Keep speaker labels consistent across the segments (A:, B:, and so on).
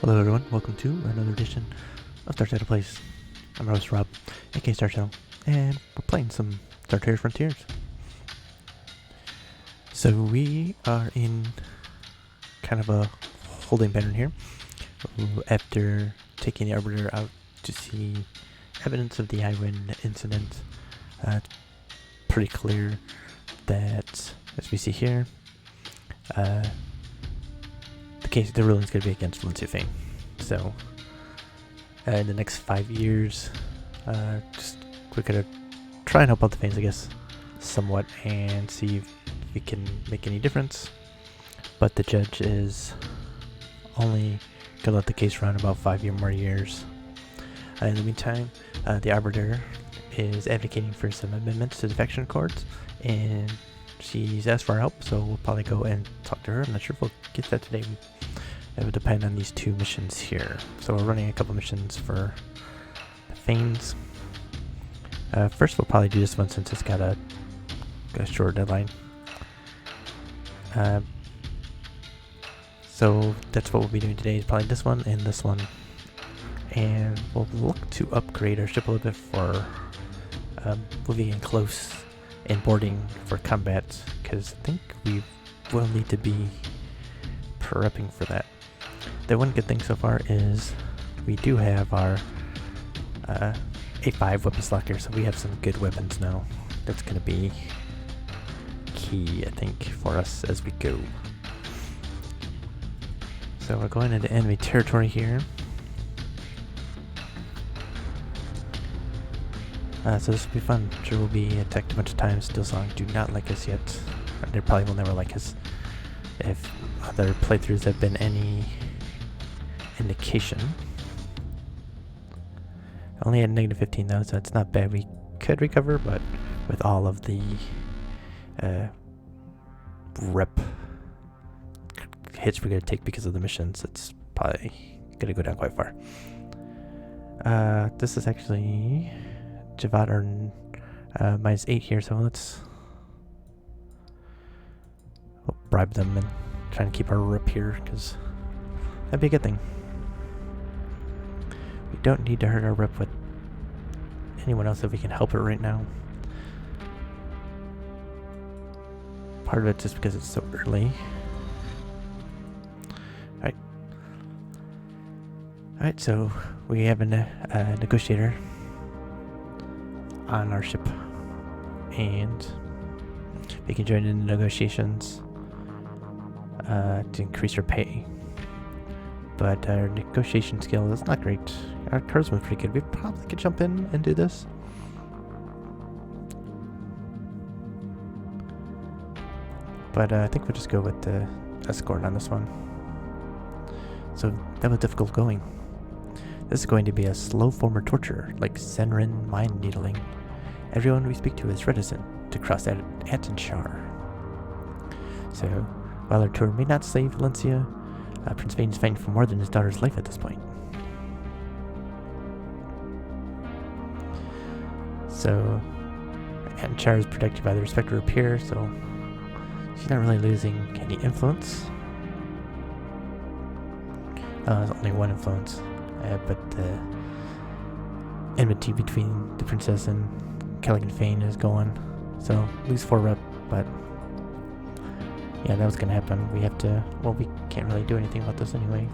A: Hello everyone, welcome to another edition of Star Trek Plays. I'm your host Rob, aka Star Channel, and we're playing some Star Trek Frontiers. So we are in kind of a holding pattern here. After taking the Arbiter out to see evidence of the Iwin incident, it's pretty clear that, as we see here, the ruling is going to be against Faens. So, in the next 5 years, we're going to try and help out the Faens, I guess, somewhat, and see if we can make any difference. But the judge is only going to let the case run about 5 more years. In the meantime, the Arbiter is advocating for some amendments to the faction accords, and she's asked for our help, so we'll probably go and talk to her. I'm not sure if we'll get that today. It would depend on these two missions here. So we're running a couple missions for the Faens. First, we'll probably do this one since it's got a short deadline. So that's what we'll be doing today, is probably this one and this one. And we'll look to upgrade our ship a little bit for moving in close and boarding for combat, because I think we will need to be prepping for that. The one good thing so far is we do have our A5 weapon slot here, so we have some good weapons now. That's going to be key, I think, for us as we go. So we're going into enemy territory here. So this will be fun. I'm sure we'll be attacked a bunch of times. Stillsong do not like us yet. They probably will never like us if other playthroughs have been any indication. Only at negative 15 though, so it's not bad. We could recover, but with all of the rep hits we're going to take because of the missions, it's probably going to go down quite far. This is actually Javad are minus 8 here, so let's bribe them and try and keep our rep here, because that'd be a good thing. We don't need to hurt our rep with anyone else if we can help it right now. Part of it just because it's so early. Alright, so we have a negotiator on our ship, and we can join in the negotiations to increase our pay. But our negotiation skill is not great. Our charisma is pretty good. We probably could jump in and do this. But I think we'll just go with the escort on this one. So that was difficult going. This is going to be a slow form of torture, like Senrin mind needling. Everyone we speak to is reticent to cross Atenshar. So, while our tour may not save Valencia, Prince Faens is fighting for more than his daughter's life at this point. So, Atenshar is protected by the respect of her peer, so she's not really losing any influence. There's only one influence, but the enmity between the princess and Callaghan Faen is going. So, lose 4 rep, but yeah, that was going to happen. We have to, well, we can't really do anything about this anyway.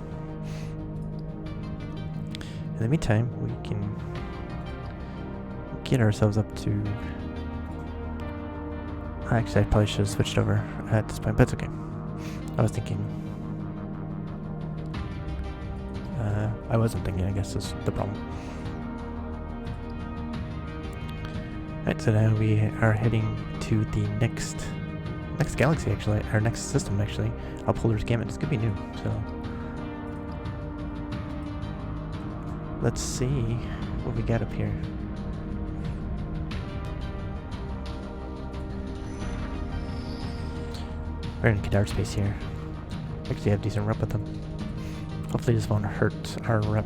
A: In the meantime, we can get ourselves up to... Actually, I probably should have switched over at this point, but it's okay. I was thinking... I wasn't thinking, I guess, is the problem. Alright, so now we are heading to the next galaxy, actually, our next system, actually. Upholder's Gamut. It's gonna be new, so let's see what we got up here. We're in Kadar space here. Actually have decent rep with them. Hopefully this won't hurt our rep.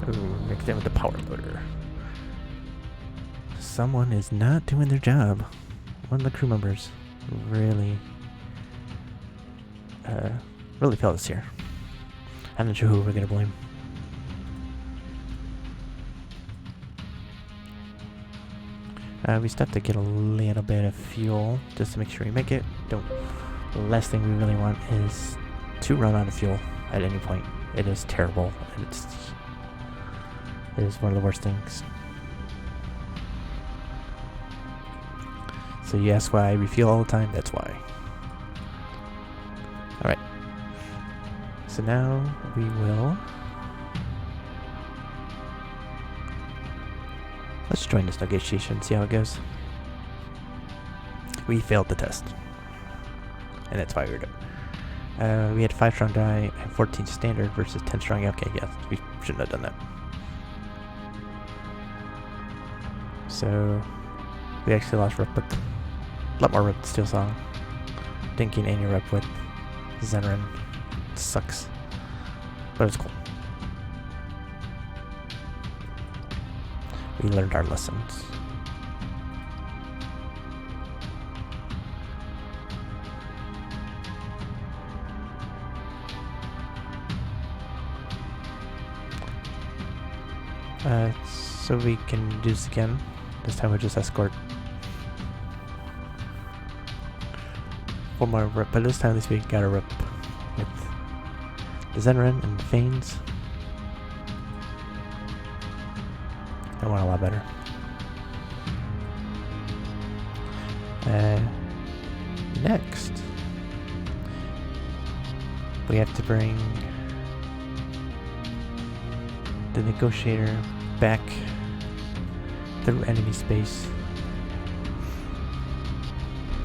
A: Ooh, mixed in with the power loader. someone is not doing their job. One of the crew members really failed us here. I'm not sure who we're gonna blame. We still have to get a little bit of fuel just to make sure we make it. The last thing we really want is to run out of fuel at any point. It is terrible. It is one of the worst things. So you ask why I refuel all the time? That's why. Alright. So now we will... Let's join this negotiation and see how it goes. We failed the test. And that's why we were doing it. We had 5 strong die and 14 standard versus 10 strong. Okay, yes, we shouldn't have done that. So we actually lost rep with a lot more rep with Steel Song. Didn't gain any rep with Zenrin. It sucks. But it's cool. We learned our lessons. So we can do this again. This time we'll just escort 4 more rep, but this time at least we got a rep with the Zenrin and the Faens. That went a lot better. Next, we have to bring the negotiator back through enemy space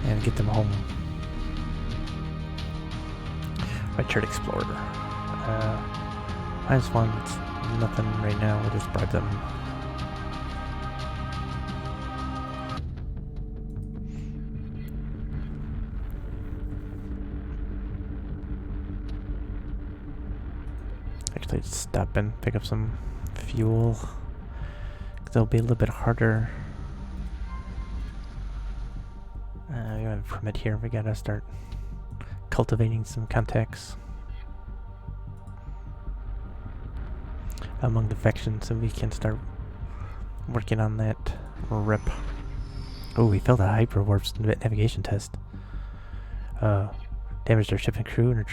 A: and get them home. Richard Explorer. -1, it's nothing right now, we'll just bribe them. Actually, stop and pick up some fuel. It'll be a little bit harder. We have a permit here. We gotta start cultivating some contacts among the factions so we can start working on that rep. Oh, we failed a hyperwarp's navigation test. Damaged our ship and crew, and our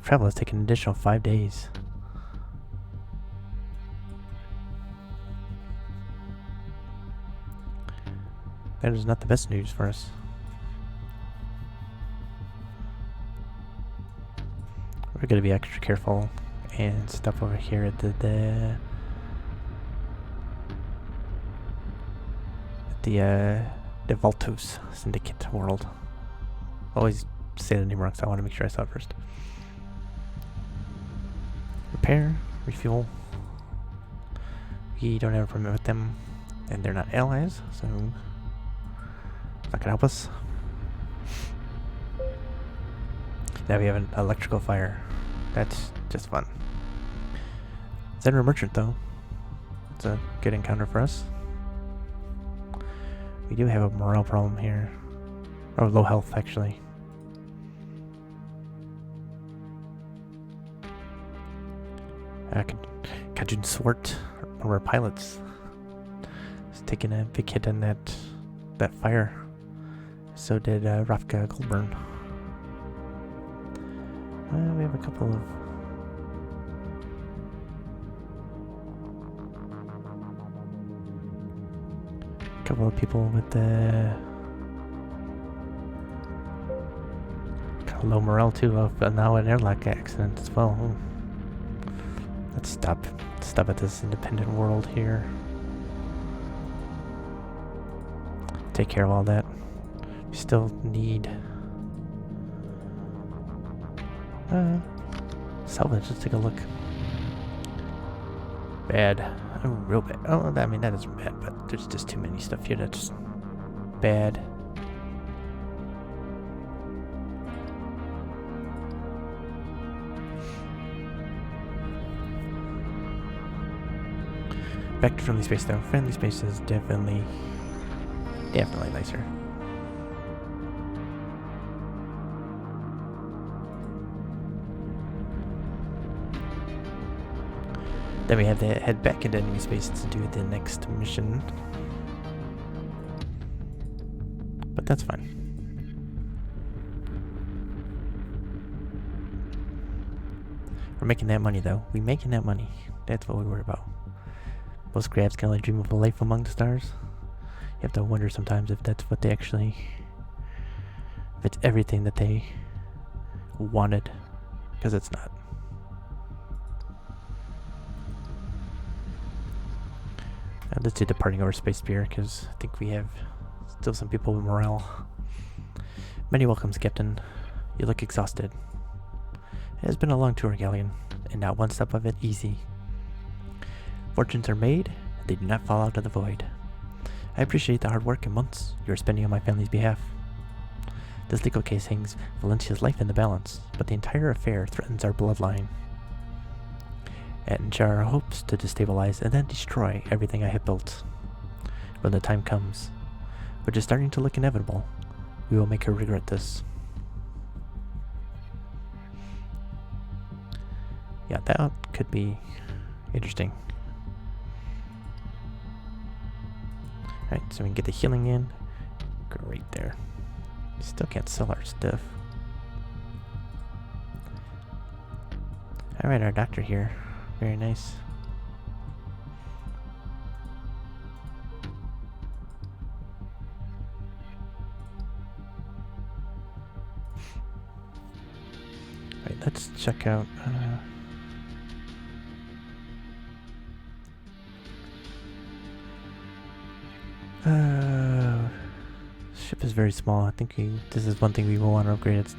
A: travel has taken an additional 5 days. That is not the best news for us. We're gonna be extra careful and stop over here at the Valtos Syndicate world. Always say the name wrong, so I want to make sure I saw it first. Repair, refuel. We don't have a permit with them, and they're not allies, so it's not gonna help us. Now we have an electrical fire. That's just fun. Zenra Merchant, though. It's a good encounter for us. We do have a morale problem here. Or low health, actually. Kajun Swart, one of our pilots, is taking a big hit on that fire. So did Rafka Goldburn. We have a couple of people with the kind of low morale too. Of now an airlock accident as well. Let's stop at this independent world here. Take care of all that. We still need salvage. Let's take a look. Bad. Oh, real bad. Oh, I mean, that isn't bad, but there's just too many stuff here that's bad. Back to friendly space, though. Friendly space is definitely Definitely nicer. Then we have to head back into enemy space to do the next mission. But that's fine. We're making that money though. We're making that money. That's what we worry about. Most grabs can only dream of a life among the stars. You have to wonder sometimes if that's what they actually... if it's everything that they wanted. Because it's not. Let's do departing over space beer, because I think we have still some people with morale. Many welcomes, Captain. You look exhausted. It has been a long tour, Galleon, and not one step of it easy. Fortunes are made, they do not fall out of the void. I appreciate the hard work and months you are spending on my family's behalf. This legal case hangs Valencia's life in the balance, but the entire affair threatens our bloodline. Attenjar hopes to destabilize and then destroy everything I have built. When the time comes, which is starting to look inevitable, we will make her regret this. Yeah, that could be interesting. Alright, so we can get the healing in. Great there. Still can't sell our stuff. Alright, our doctor here. Very nice. Alright, let's check out... ship is very small. I think this is one thing we will want to upgrade it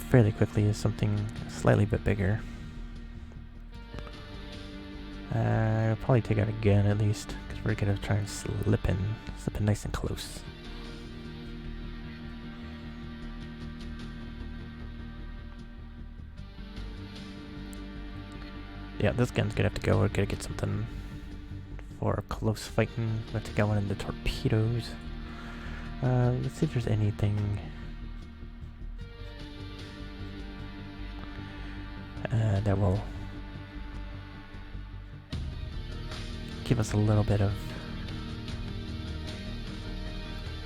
A: fairly quickly, is something slightly bit bigger. I'll probably take out a gun at least, because we're gonna try and slip in nice and close. Yeah, this gun's gonna have to go. We're gonna get something for close fighting. Let's take out one of the torpedoes. Let's see if there's anything that will give us a little bit of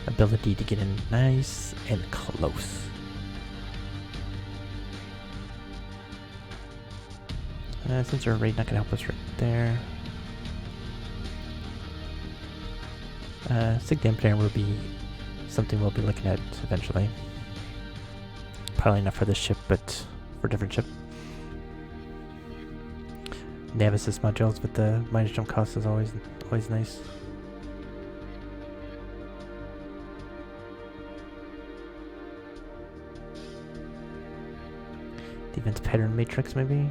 A: ability to get in nice and close. Since our raid not gonna help us right there. Sig dampener will be something we'll be looking at eventually. Probably not for this ship, but for a different ship. Nav assist modules with the minus jump cost is always nice. Defense pattern matrix maybe.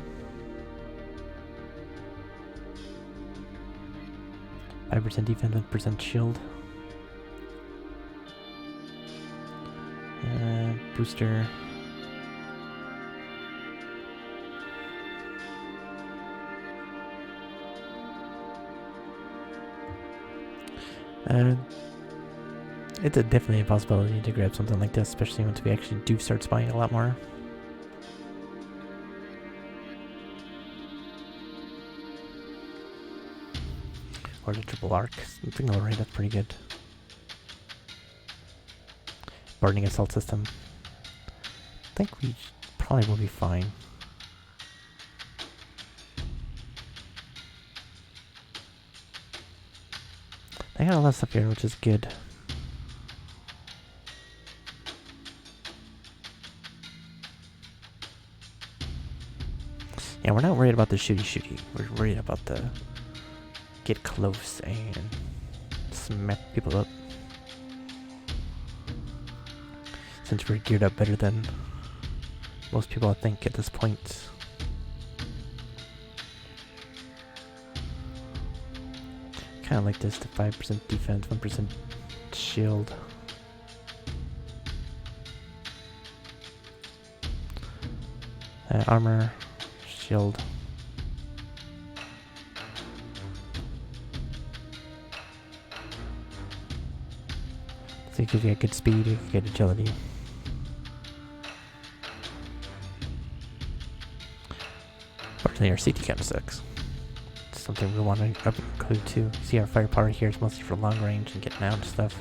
A: 5% defense, 1% shield. Booster. It's definitely a possibility to grab something like this, especially once we actually do start spying a lot more. Or the triple arc. Something alright, that's pretty good. Burning assault system. I think we probably will be fine. I got a lot of stuff here, which is good. Yeah, we're not worried about the shooty. We're worried about the get close and smack people up. Since we're geared up better than most people, I think, at this point. Kind of like this, the 5% defense, 1% shield. Armor, shield. So it gives you a good speed, you get agility. Fortunately, our CT kind of sucks. It's something we want to include too. See, our firepower here is mostly for long range and getting out and stuff.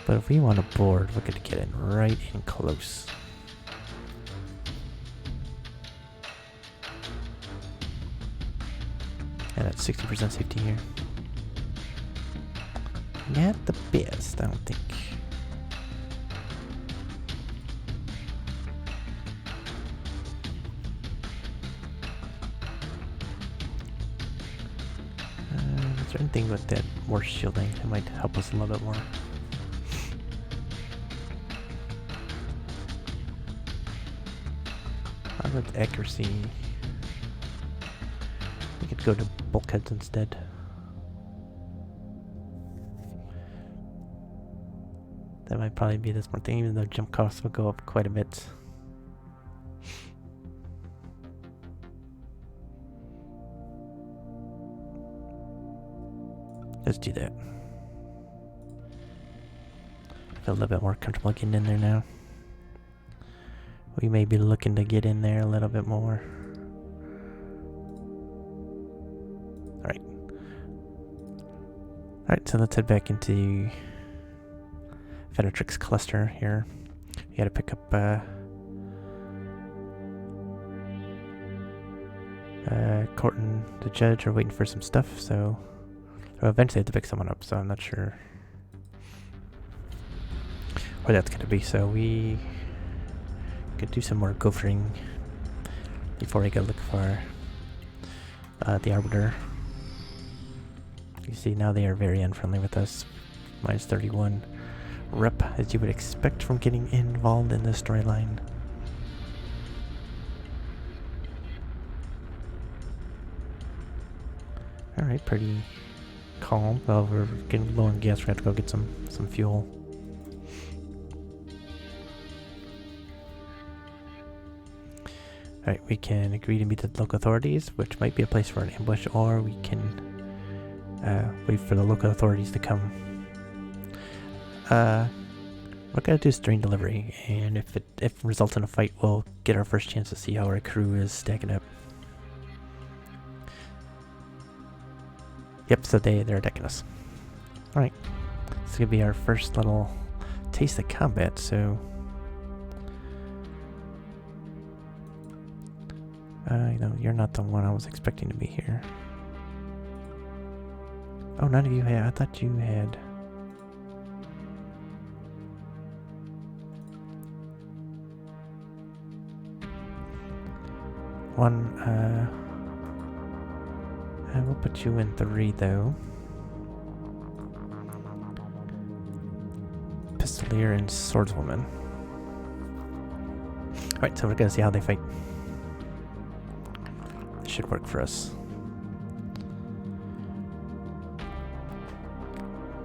A: But if we want a board, we're going to get it right in close. And that's 60% safety here. Not the best, I don't think. Is there anything with that more shielding that might help us a little bit more? How about accuracy? We could go to bulkheads instead. That might probably be the smart thing, even though jump costs will go up quite a bit. Let's do that. I feel a little bit more comfortable getting in there now. We may be looking to get in there a little bit more. Alright. Alright, so let's head back into Federatrix cluster here. You gotta pick up Court and the judge are waiting for some stuff, so we'll eventually have to pick someone up, so I'm not sure where that's gonna be, so we could do some more gophering before we go look for the Arbiter. You see, now they are very unfriendly with us. Minus 31 rep, as you would expect from getting involved in this storyline. Alright, pretty calm. Well, we're getting low on gas, we have to go get some fuel. Alright, we can agree to meet the local authorities, which might be a place for an ambush, or we can wait for the local authorities to come. We're gonna do string delivery, and if it results in a fight, we'll get our first chance to see how our crew is stacking up. Yep, so they're attacking us. Alright, this is gonna be our first little taste of combat, so you know, you're not the one I was expecting to be here. Oh, none of you had. I thought you had. One, I will put you in 3 though. Pistolier and swordswoman. Alright, so we're gonna see how they fight. This should work for us.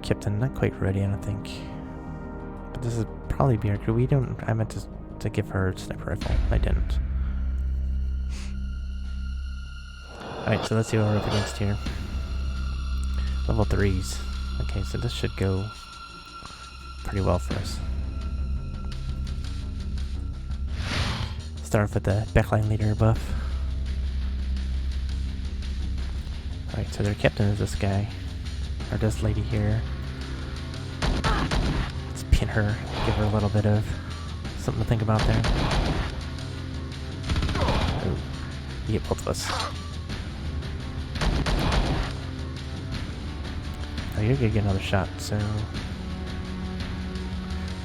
A: Captain, not quite ready, I don't think. But this is probably be our crew. We don't. I meant to give her a sniper rifle. I didn't. Alright, so let's see what we're up against here. Level 3s. Okay, so this should go pretty well for us. Start off with the backline leader buff. Alright, so their captain is this guy. Or this lady here. Let's pin her, give her a little bit of something to think about there. Oh, you get both of us. Oh, you're gonna get another shot, so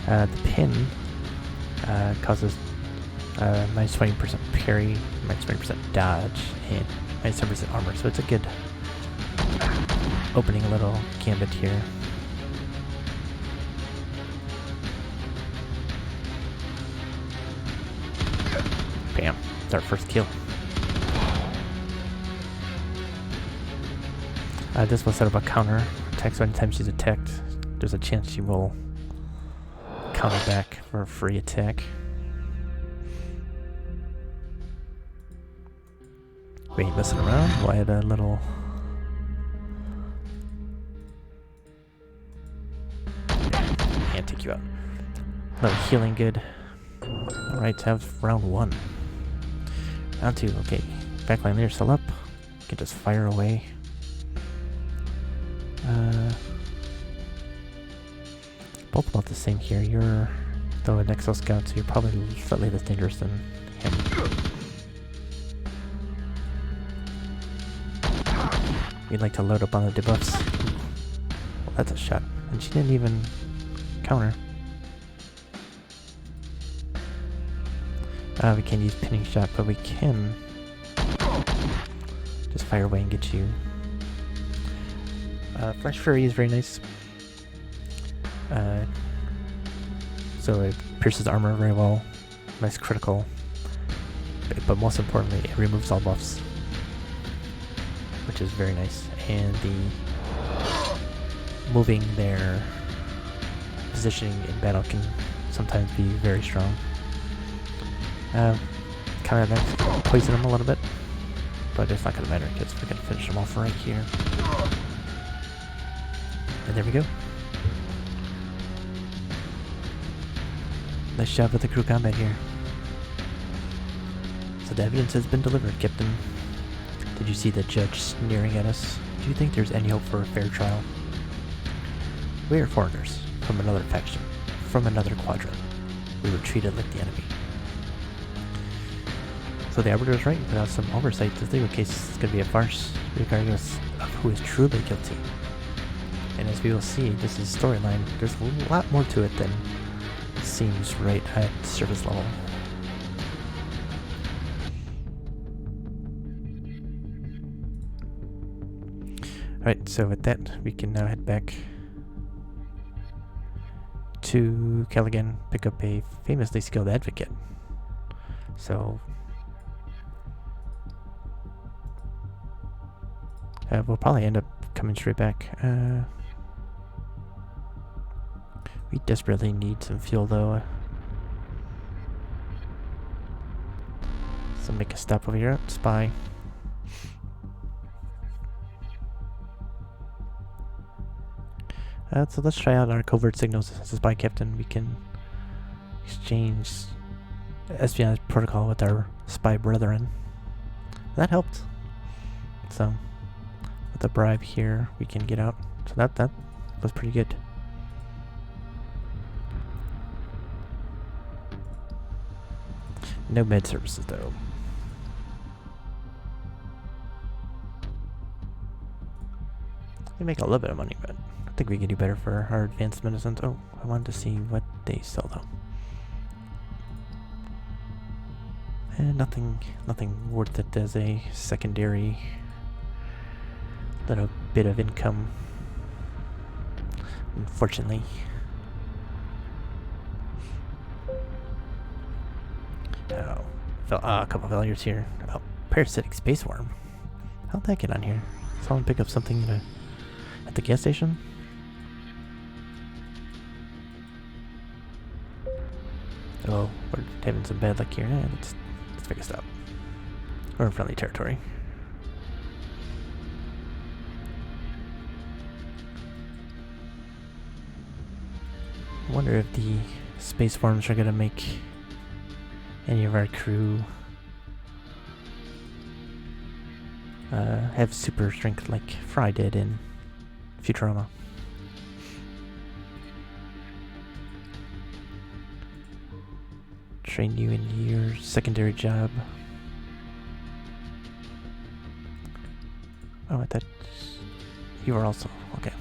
A: the pin causes minus 20% parry, minus 20% dodge, and minus 10% armor, so it's a good opening little gambit here. Bam, it's our first kill. This will set up a counter attack, so anytime she's attacked, there's a chance she will counter back for a free attack. We ain't messing around. We'll add a little you out. Another healing, good. Alright, have round 1. Round 2, okay. Backline leader still up. You can just fire away. Both about the same here. You're, though, an Exo Scout, so you're probably slightly less dangerous than him. We'd like to load up on the debuffs. Well, that's a shot. And she didn't even counter. We can't use pinning shot, but we can just fire away and get you. Flash Fury is very nice. So it pierces armor very well. Nice critical. But most importantly, it removes all buffs, which is very nice. And the moving their positioning in battle can sometimes be very strong. Kind of poison them a little bit, but it's not going to matter because we're going to finish them off right here. And there we go. Nice job with the crew combat here. So the evidence has been delivered, Captain. Did you see the judge sneering at us? Do you think there's any hope for a fair trial? We are foreigners, from another faction, from another quadrant. We were treated like the enemy. So the Arbiter is right, without some oversight, this legal case is going to be a farce, regardless of who is truly guilty. And as we will see, this is storyline. There's a lot more to it than seems right at surface level. Alright, so with that, we can now head back to Callaghan, pick up a famously skilled advocate. So we'll probably end up coming straight back. We desperately need some fuel though. So make a stop over here. Spy. So let's try out our covert signals as a spy captain. We can exchange espionage protocol with our spy brethren. That helped. So with a bribe here, we can get out. So that was pretty good. No med services though. We make a little bit of money, but I think we can do better for our advanced medicines. Oh, I wanted to see what they sell though. And nothing worth it as a secondary little bit of income, unfortunately. Oh, a couple failures here. Oh, parasitic space worm. How'd that get on here? Someone pick up something at the gas station? Oh, we're having some bad luck here. Yeah, let's take a stop. We're in friendly territory. I wonder if the space forms are gonna make any of our crew have super strength like Fry did in Futurama. Train you in your secondary job. Oh, I thought you were also okay.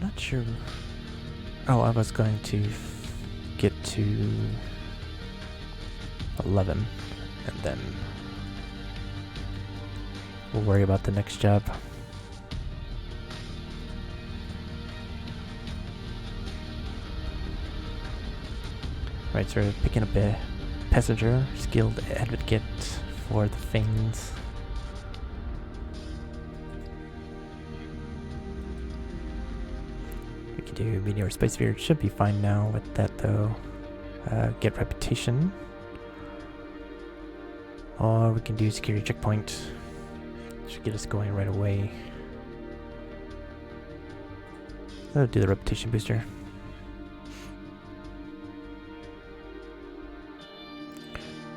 A: Not sure. Oh, I was going to get to 11, and then we'll worry about the next job. Right, so we're picking up a passenger, skilled advocate for the Faens. We can do meteor space sphere. It should be fine now with that though. Get reputation. Or we can do security checkpoint. Should get us going right away. I'll do the reputation booster.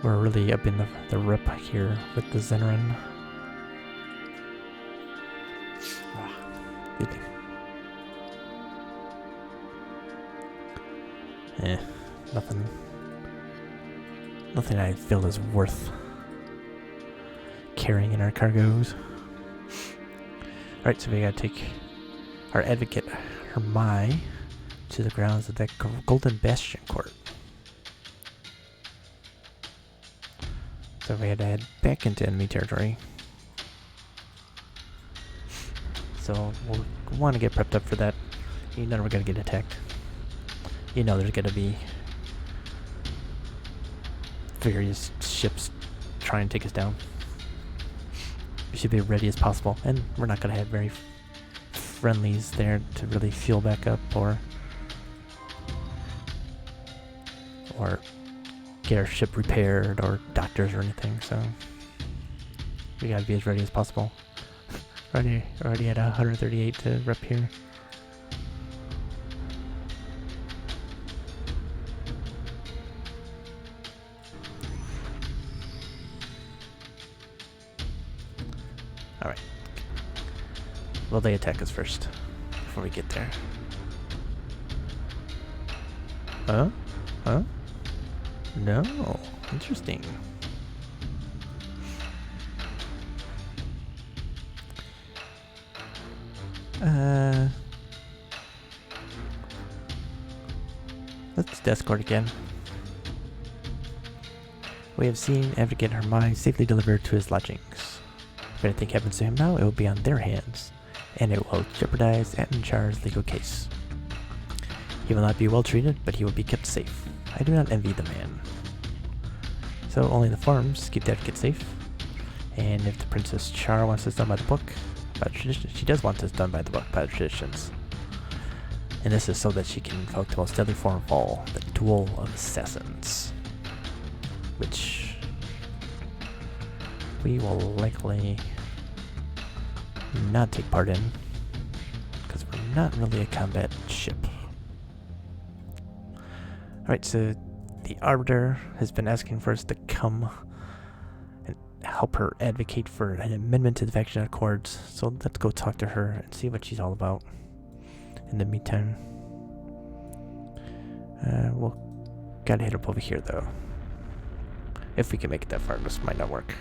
A: We're really up in the rep here with the Zenrin. Excuse me. Nothing I feel is worth carrying in our cargoes. Alright, so we gotta take our advocate Hermai to the grounds of that Golden Bastion Court. So we had to head back into enemy territory. So we'll want to get prepped up for that. You know we're gonna get attacked. You know there's gonna be various ships trying to take us down. We should be ready as possible, and we're not gonna have very friendlies there to really fuel back up or get our ship repaired or doctors or anything. So we gotta be as ready as possible. already at 138 to rep here. Alright. Will they attack us first before we get there? Huh? Huh? No. Interesting. Let's escort again. We have seen Advocate Hermai safely delivered to his lodgings. If anything happens to him now, it will be on their hands, and it will jeopardize Attinchar's legal case. He will not be well treated, but he will be kept safe. I do not envy the man. So only the farms keep the Advocate safe, and if the Princess Char wants this done by the book, by tradition, she does want this done by the book, by the traditions. And this is so that she can invoke the most deadly form of all, the Duel of Assassins. Which we will likely not take part in, because we're not really a combat ship. Alright, so the Arbiter has been asking for us to come and help her advocate for an amendment to the faction accords. So let's go talk to her and see what she's all about. In the meantime, we'll gotta hit up over here though. If we can make it that far, this might not work.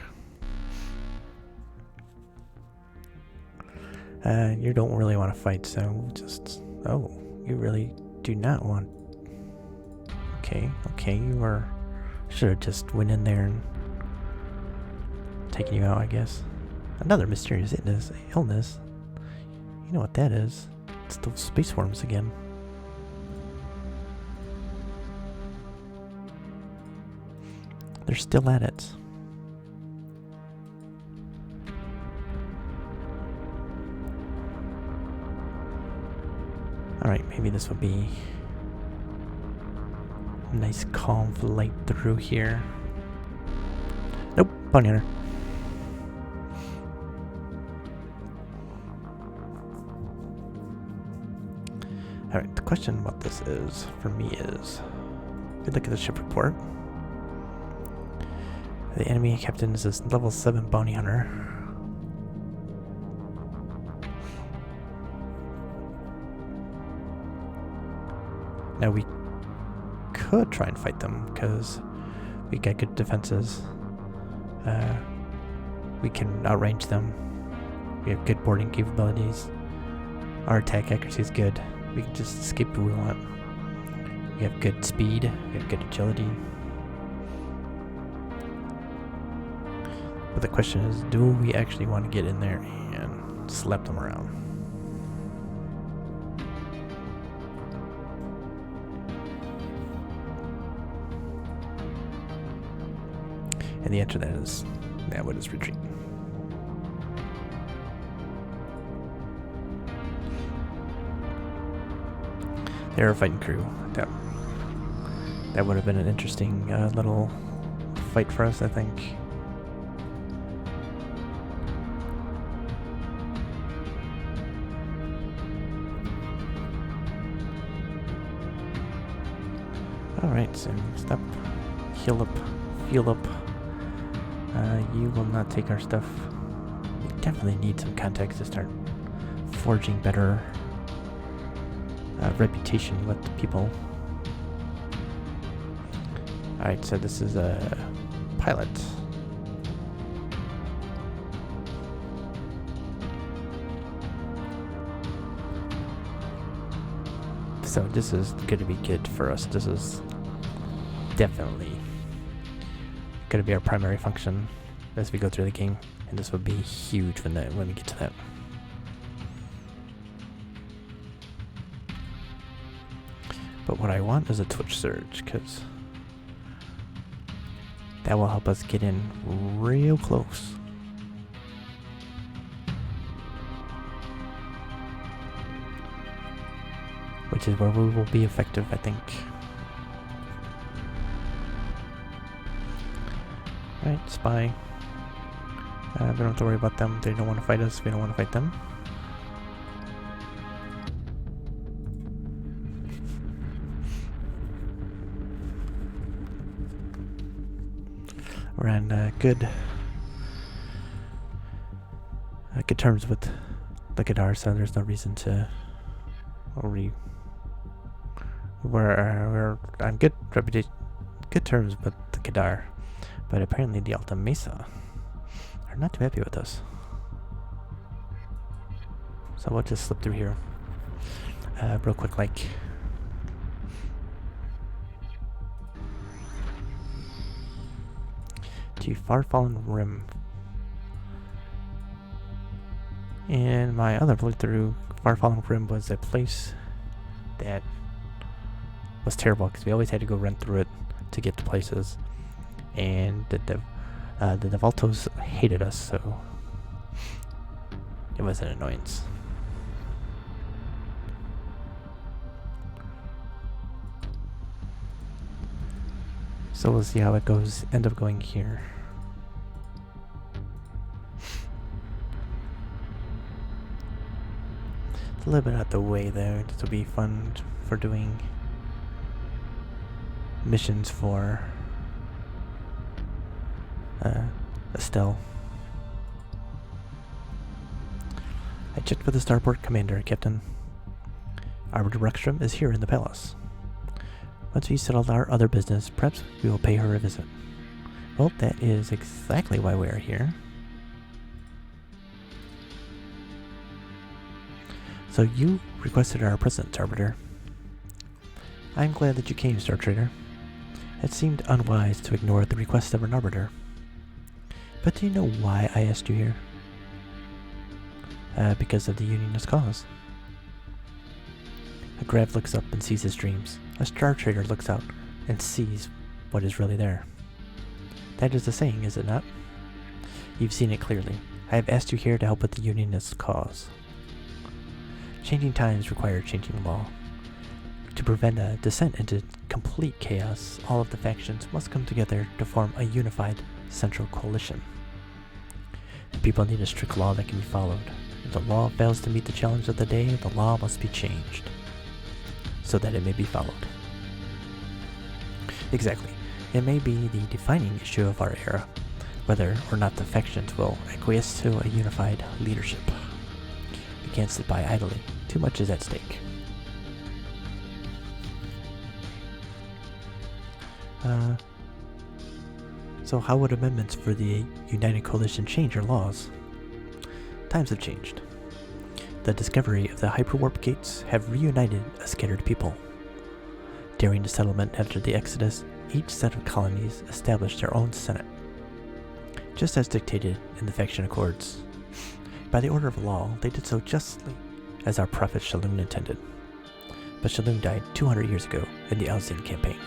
A: You don't really want to fight, so just... Oh, you really do not want... Okay, you are... Should have just went in there and taken you out, I guess. Another mysterious illness. You know what that is. It's those space worms again. They're still at it. Alright, maybe this will be a nice calm flight through here. Nope, bounty hunter. Alright, the question about this is, for me is, if you look at the ship report, the enemy captain is this level 7 bounty hunter. Now we could try and fight them because we got good defenses. We can outrange them. We have good boarding capabilities. Our attack accuracy is good. We can just escape if we want. We have good speed. We have good agility. But the question is, do we actually want to get in there and slap them around? And the answer to that is, that would is retreat. They're a fighting crew. That would have been an interesting little fight for us, I think. Alright, so stop. Heal up. Heal up. You will not take our stuff. We definitely need some contacts to start forging better reputation with the people. Alright, so this is a pilot. So this is going to be good for us. This is definitely going to be our primary function as we go through the game, and this will be huge when we get to that. But what I want is a Twitch surge, because that will help us get in real close. Which is where we will be effective, I think. Alright, spy. We don't have to worry about them. They don't want to fight us. We don't want to fight them. We're on good terms with the Qadar, so there's no reason to we're on good terms with the Qadar, but apparently the Alta Mesa are not too happy with us. So we'll just slip through here real quick, like. To Far Fallen Rim. And my other playthrough, Far Fallen Rim, was a place that was terrible because we always had to go run through it to get to places, and the Devaltos hated us, so it was an annoyance. So we'll see how it goes. End up going here. It's a little bit out the way there. This will be fun for doing missions for Estelle. I checked with the starport commander, Captain. Arbiter Rexstrom is here in the palace. Once we settle our other business, perhaps we will pay her a visit. Well, that is exactly why we are here. So you requested our presence, Arbiter. I'm glad that you came, Star Trader. It seemed unwise to ignore the request of an Arbiter. But do you know why I asked you here? Because of the Unionist cause. A Grav looks up and sees his dreams. A Star Trader looks out and sees what is really there. That is the saying, is it not? You've seen it clearly. I have asked you here to help with the Unionist cause. Changing times require changing law. To prevent a descent into complete chaos, all of the factions must come together to form a unified central coalition. The people need a strict law that can be followed. If the law fails to meet the challenge of the day, the law must be changed, so that it may be followed. Exactly. It may be the defining issue of our era, whether or not the factions will acquiesce to a unified leadership. We can't sit by idly. Too much is at stake. So how would amendments for the United Coalition change our laws? Times have changed. The discovery of the hyperwarp gates have reunited a scattered people. During the settlement after the Exodus, each set of colonies established their own senate, just as dictated in the faction accords. By the order of law, they did so justly, as our prophet Shalun intended. But Shalun died 200 years ago in the Alzin campaign.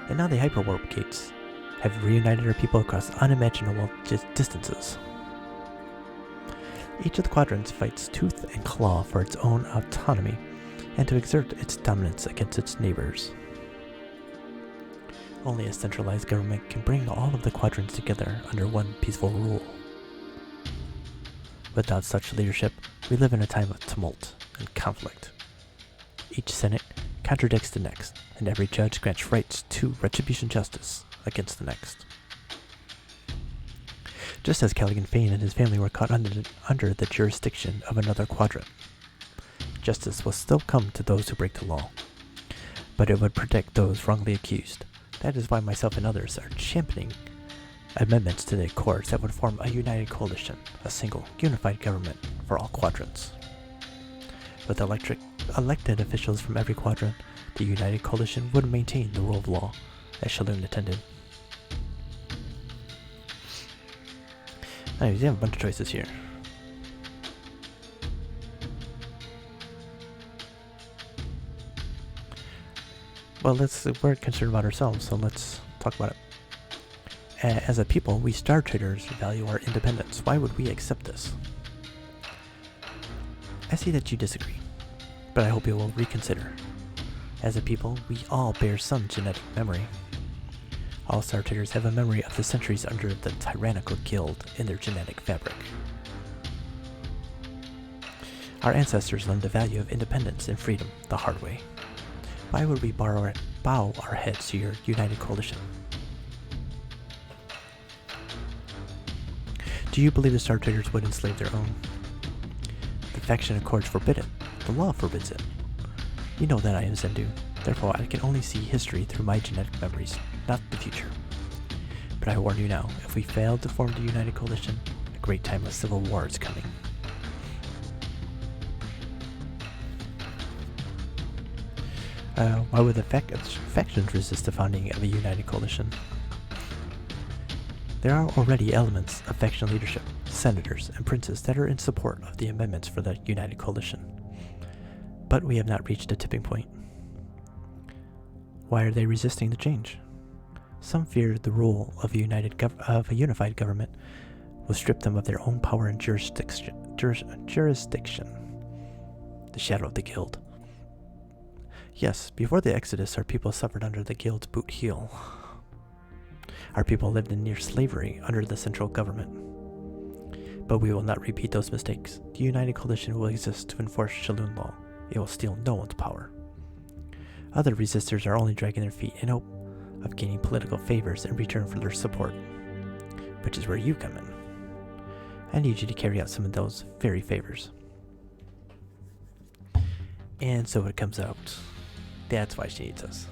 A: And now the hyperwarp gates have reunited our people across unimaginable distances. Each of the quadrants fights tooth and claw for its own autonomy and to exert its dominance against its neighbors. Only a centralized government can bring all of the quadrants together under one peaceful rule. Without such leadership, we live in a time of tumult and conflict. Each senate contradicts the next, and every judge grants rights to retribution justice against the next. Just as Callaghan Faen and his family were caught under the jurisdiction of another quadrant, justice will still come to those who break the law, but it would protect those wrongly accused. That is why myself and others are championing amendments to the Accords that would form a united coalition, a single, unified government for all quadrants. With elected officials from every quadrant, the united coalition would maintain the rule of law, as Shalhoub intended. Anyways, you have a bunch of choices here. Well, we're concerned about ourselves, so let's talk about it. As a people, we Star Traders value our independence. Why would we accept this? I see that you disagree, but I hope you will reconsider. As a people, we all bear some genetic memory. All Star Traders have a memory of the centuries under the tyrannical guild in their genetic fabric. Our ancestors learned the value of independence and freedom the hard way. Why would we bow our heads to your united coalition? Do you believe the Star Traders would enslave their own? The faction accords forbid it. The law forbids it. You know that I am Zendu, therefore I can only see history through my genetic memories, not the future. But I warn you now, if we fail to form the united coalition, a great time of civil war is coming. Why would the factions resist the founding of a united coalition? There are already elements of faction leadership, senators, and princes that are in support of the amendments for the united coalition. But we have not reached a tipping point. Why are they resisting the change? Some fear the rule of a unified government will strip them of their own power and jurisdiction. The shadow of the guild. Yes, before the Exodus, our people suffered under the guild's boot heel. Our people lived in near slavery under the central government. But we will not repeat those mistakes. The United Coalition will exist to enforce Shalhoub law. It will steal no one's power. Other resistors are only dragging their feet in hope of gaining political favors in return for their support, which is where you come in. I need you to carry out some of those very favors. And so it comes out. That's why she needs us.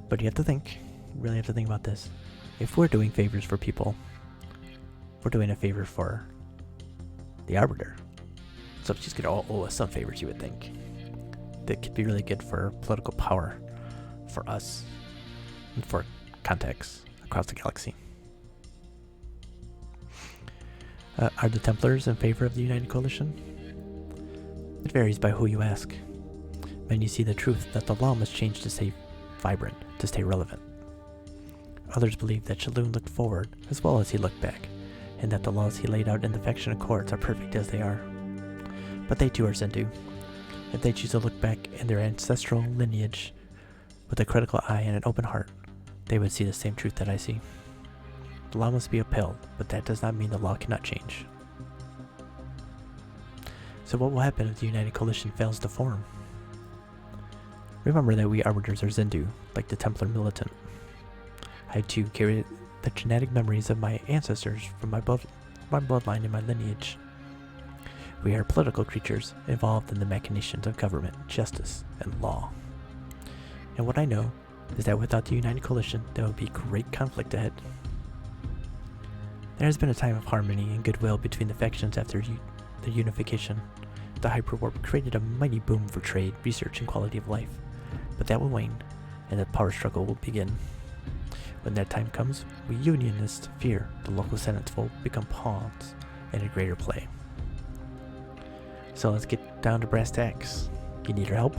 A: But you have to think, really have to think about this. If we're doing favors for people, we're doing a favor for the Arbiter. So she's going to owe us some favors, you would think. That could be really good for political power for us and for contacts across the galaxy. Are the Templars in favor of the United Coalition? It varies by who you ask. Many see the truth that the law must change to stay vibrant, to stay relevant. Others believe that Shalhoub looked forward as well as he looked back, and that the laws he laid out in the faction accords are perfect as they are. But they too are Zendu. If they choose to look back in their ancestral lineage with a critical eye and an open heart, they would see the same truth that I see. The law must be upheld, but that does not mean the law cannot change. So what will happen if the United Coalition fails to form? Remember that we Arbiters are Zendu, like the Templar militant. I too carry the genetic memories of my ancestors from my bloodline and my lineage. We are political creatures involved in the machinations of government, justice, and law. And what I know is that without the United Coalition, there will be great conflict ahead. There has been a time of harmony and goodwill between the factions after the unification. The hyperwarp created a mighty boom for trade, research, and quality of life. But that will wane, and the power struggle will begin. When that time comes, we Unionists fear the local senates will become pawns in a greater play. So let's get down to brass tacks. You need our help?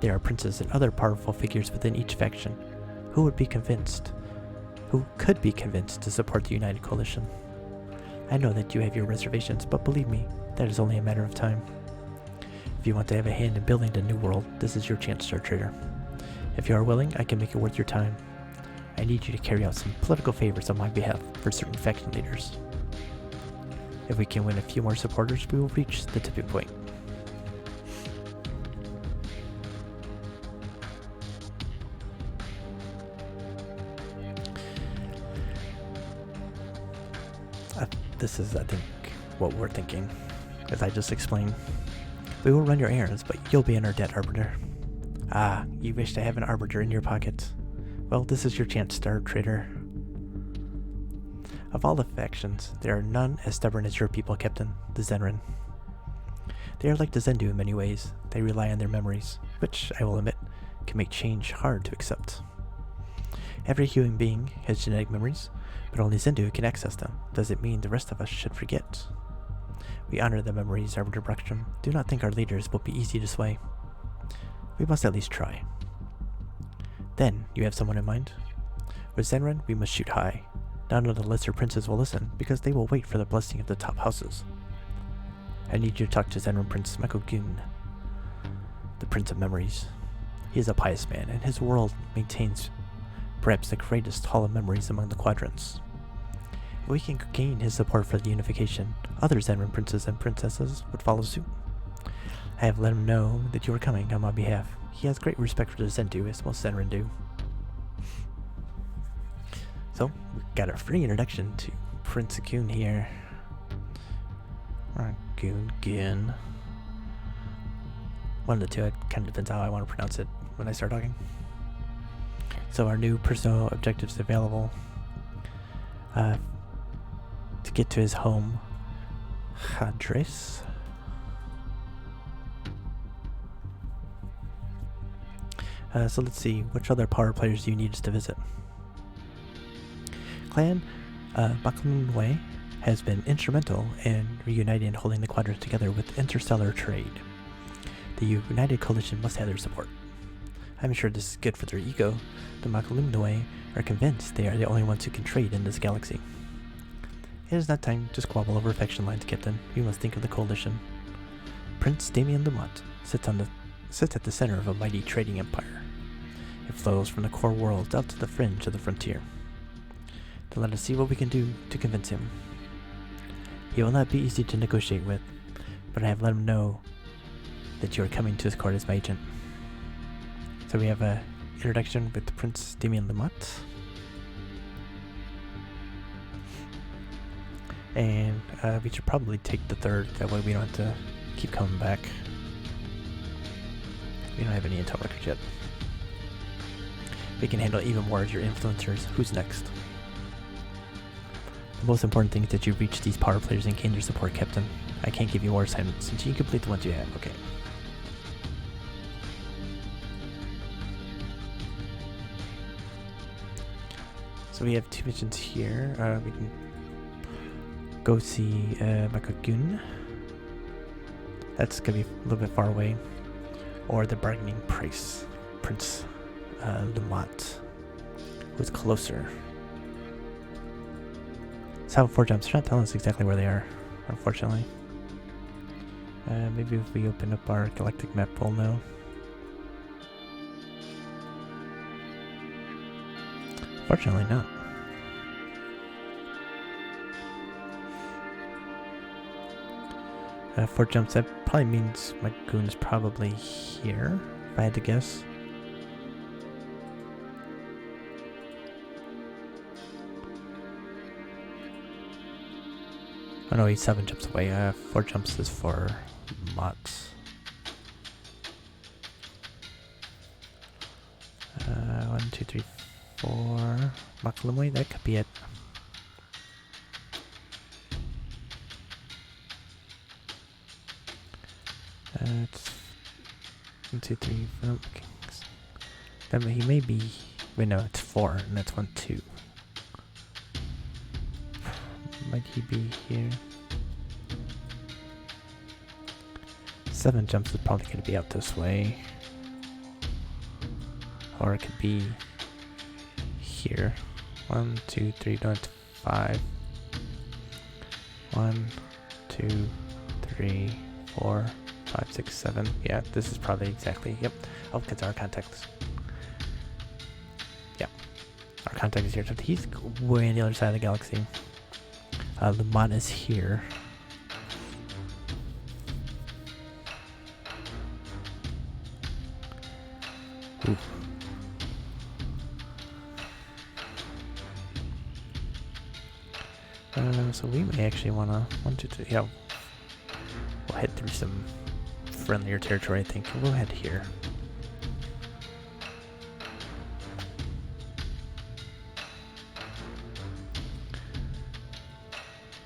A: There are princes and other powerful figures within each faction who could be convinced to support the United Coalition. I know that you have your reservations, but believe me, that is only a matter of time. If you want to have a hand in building the new world, this is your chance, Star Trader. If you are willing, I can make it worth your time. I need you to carry out some political favors on my behalf for certain faction leaders. If we can win a few more supporters, we will reach the tipping point. this is, I think, what we're thinking. As I just explained, we will run your errands, but you'll be in our debt, Arbiter. Ah, you wish to have an Arbiter in your pocket. Well, this is your chance, Star Trader. Of all the factions, there are none as stubborn as your people, Captain, the Zenrin. They are like the Zendu in many ways. They rely on their memories, which, I will admit, can make change hard to accept. Every human being has genetic memories, but only Zendu can access them. Does it mean the rest of us should forget? We honor the memories, Arbiter Bruckstrom. Do not think our leaders will be easy to sway. We must at least try. Then, you have someone in mind? With Zenrin, we must shoot high. None of the lesser princes will listen, because they will wait for the blessing of the top houses. I need you to talk to Zenrin Prince Makogun, the Prince of Memories. He is a pious man, and his world maintains perhaps the greatest hall of memories among the quadrants. If we can gain his support for the unification, other Zenrin princes and princesses would follow suit. I have let him know that you are coming on my behalf. He has great respect for the Zendu, as most Zenrin do. So, we got a free introduction to Prince Akun here. Or Gun. One of the two, it kind of depends how I want to pronounce it when I start talking. So our new personal objectives available. To get to his home, Hadres. So let's see, which other power players do you need us to visit? Clan Baklunwei has been instrumental in reuniting and holding the quadrants together with interstellar trade. The United Coalition must have their support. I'm sure this is good for their ego. The Makalumnoi are convinced they are the only ones who can trade in this galaxy. It is not time to squabble over faction lines, Captain. We must think of the coalition. Prince Damien Lamont sits at the center of a mighty trading empire. It flows from the core world out to the fringe of the frontier. Then let us see what we can do to convince him. He will not be easy to negotiate with, but I have let him know that you are coming to his court as my agent. So we have an introduction with Prince Damien Lamont. And we should probably take the third, that way we don't have to keep coming back. We don't have any intel records yet. We can handle even more as your influencers. Who's next? The most important thing is that you reach these power players and gain their support, Captain. I can't give you more assignments since you complete the ones you have. Okay. So we have two missions here. We can go see Makogun. That's gonna be a little bit far away. Or the bargaining price, Prince Lamont, who's closer. Let's have 4 jumps. They're not telling us exactly where they are, unfortunately. Maybe if we open up our galactic map, we'll know. Fortunately not. Four jumps, that probably means my goon's probably here, if I had to guess. Oh no, he's 7 jumps away. 4 jumps is for Mott. 1, 2, 3, 4. Makalumwe, that could be it. It's 1, 2, 3, 4. Okay. Then he may be. Wait, no, it's 4, and that's 1, 2. Might he be here? 7 jumps is probably going to be out this way. Or it could be here. 1, 2, 3, no, it's 5. 1, 2, 3, 4, 5, 6, 7. Yeah, this is probably exactly. Yep. Oh, because our contact. Yeah. Our contact is here. So he's way on the other side of the galaxy. Lamont is here. Ooh. So we may actually want to... 1, 2, 3... Yeah. We'll head through some friendlier territory, I think. We'll head here.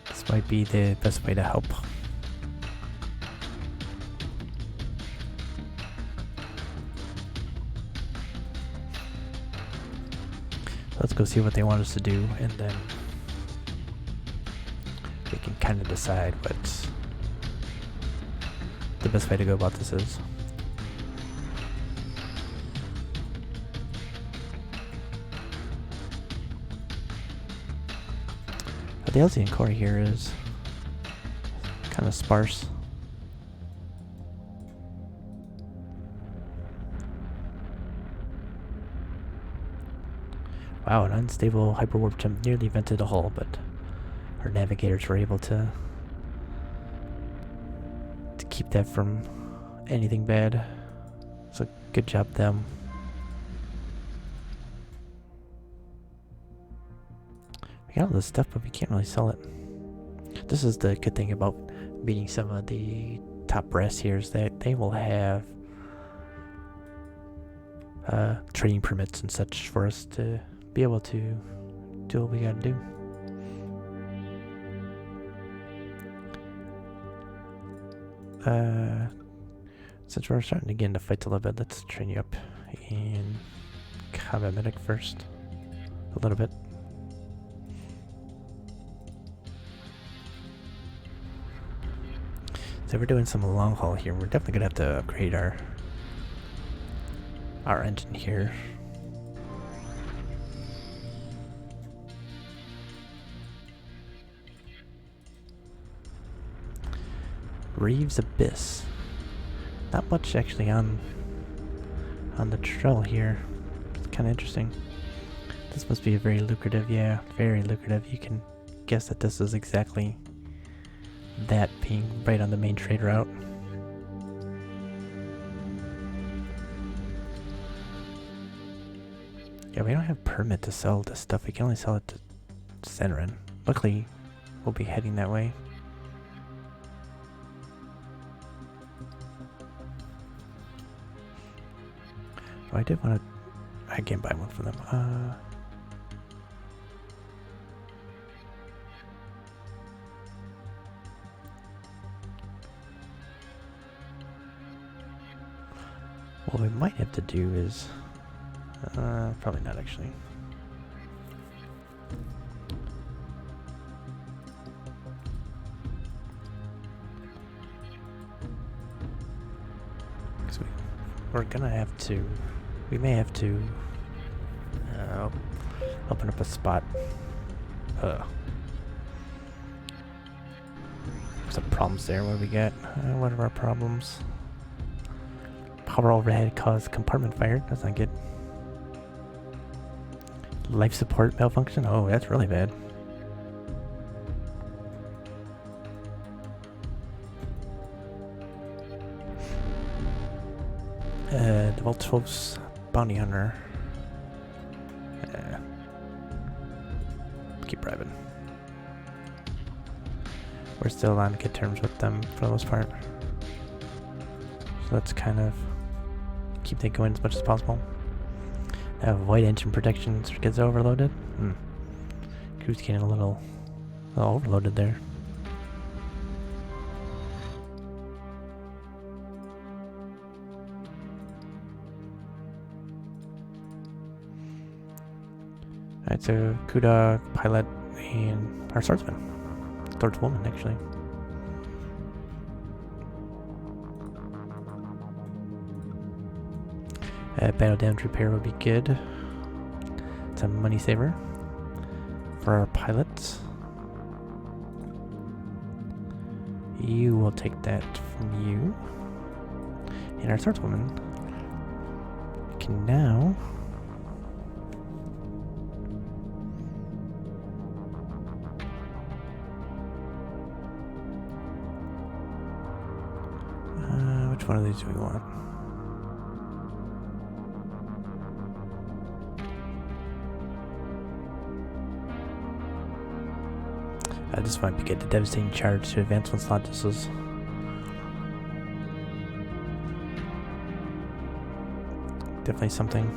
A: This might be the best way to help. Let's go see what they want us to do, and then we can kind of decide what the best way to go about this is. The Elsian core here is kind of sparse. Wow, an unstable hyperwarp jump nearly vented a hole, but our navigators were able to keep that from anything bad. So good job them. We got all this stuff, but we can't really sell it. This is the good thing about beating some of the top brass here, is that they will have trading permits and such for us to be able to do what we gotta do. Since we're starting to get into fights a little bit, let's train you up in combat medic first. A little bit. So we're doing some long haul here. We're definitely gonna have to upgrade our engine here. Reeves Abyss. Not much actually on the trail here. It's kind of interesting. This must be very lucrative. Yeah, very lucrative. You can guess that this is exactly that, being right on the main trade route. Yeah, we don't have permit to sell this stuff. We can only sell it to Centerin. Luckily, we'll be heading that way. Oh, I did want to... I can't buy one from them. What we might have to do is... probably not actually. Because we're gonna have to... We may have to open up a spot. Some problems there. What do we got? What are our problems? Power overhead caused compartment fire. That's not good. Life support malfunction. Oh, that's really bad. The Voltros bounty hunter. Keep bribing. We're still on good terms with them for the most part. So let's kind of keep that going as much as possible. Avoid engine protection gets overloaded. Crew's getting a little overloaded there. Alright, so Kuda, pilot, and our swordsman. Swordswoman, actually. Battle damage repair would be good. It's a money saver for our pilots. You will take that from you. And our swordswoman can now which one of these do we want? This might be good. The devastating charge to advance one's logistics. Definitely something.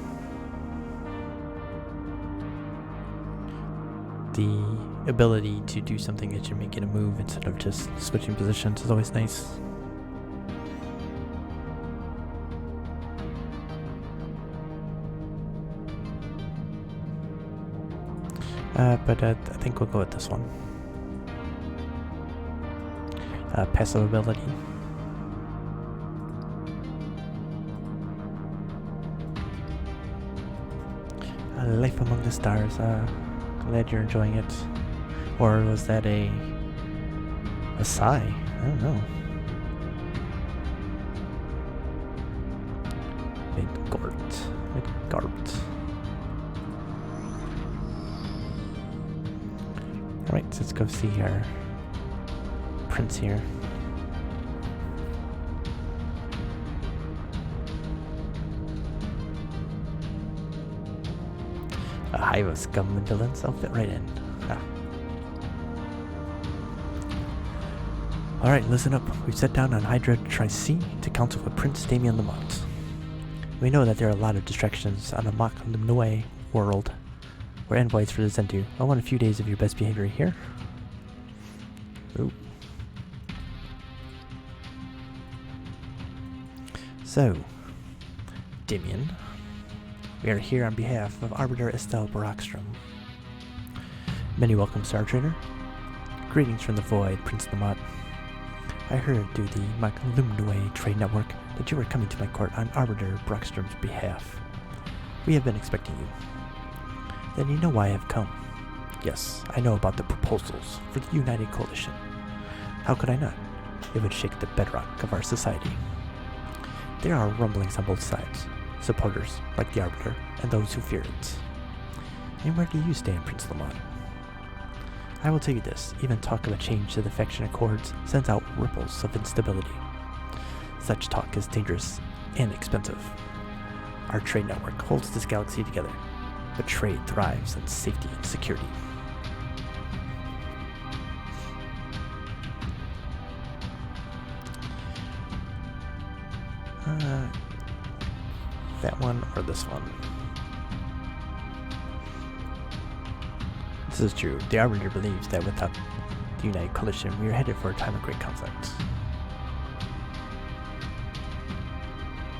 A: The ability to do something that you make it a move instead of just switching positions is always nice. But I think we'll go with this one. Passive ability. Life Among the Stars. Glad you're enjoying it. Or was that a sigh? I don't know. Midgard. Alright, so let's go see our prince here. A hive of scum and villains, I'll fit right in. Alright, listen up. We've set down on Hydra Tri-C to counsel with Prince Damien Lamont. We know that there are a lot of distractions on the Mach-Limnoe world. We're envoys for the Zendu. I want a few days of your best behavior here. Ooh. So, Damien, we are here on behalf of Arbiter Estelle Brockstrom. Many welcomes to our trainer. Greetings from the Void, Prince Lamont. I heard through the Mach-Limnoe trade network that you were coming to my court on Arbiter Brockstrom's behalf. We have been expecting you. Then you know why I have come. Yes, I know about the proposals for the United Coalition. How could I not? It would shake the bedrock of our society. There are rumblings on both sides, supporters like the Arbiter and those who fear it. And where do you stand, Prince Lamont? I will tell you this, even talk of a change to the faction accords sends out ripples of instability. Such talk is dangerous and expensive. Our trade network holds this galaxy together, but trade thrives on safety and security. That one or this one? This is true. The Arbiter believes that without the United Coalition, we are headed for a time of great conflict.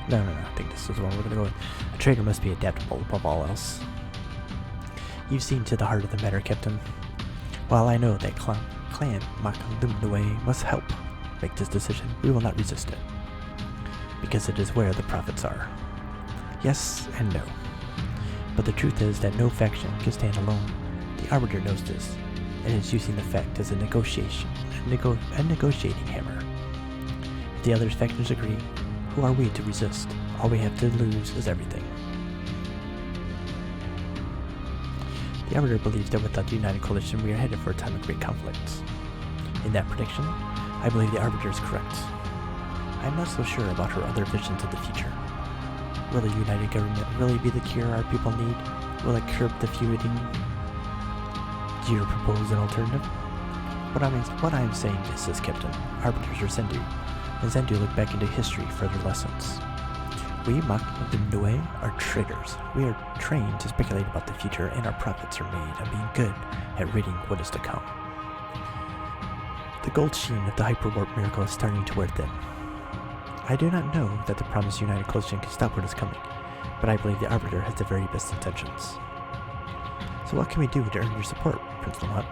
A: No, I think this is the one we're going to go with. A trader must be adaptable above all else. You've seen to the heart of the matter, Captain. While I know that Clan Mach-Limnoe must help make this decision, we will not resist it. Because it is where the profits are. Yes and no. But the truth is that no faction can stand alone. The Arbiter knows this, and is using the fact as a negotiating hammer. If the other factions agree, who are we to resist? All we have to lose is everything. The Arbiter believes that without the United Coalition, we are headed for a time of great conflict. In that prediction, I believe the Arbiter is correct. I am not so sure about her other visions of the future. Will a united government really be the cure our people need? Will it curb the feuding? Do you propose an alternative? What I am saying is this, Captain. Arbiters are Zendu, and Zendu look back into history for their lessons. We Mach-Limnoe are traders. We are trained to speculate about the future, and our profits are made on being good at reading what is to come. The gold sheen of the hyperwarp miracle is starting to wear thin. I do not know that the promised United Coalition can stop what is coming, but I believe the Arbiter has the very best intentions. So what can we do to earn your support, Prince Lamont?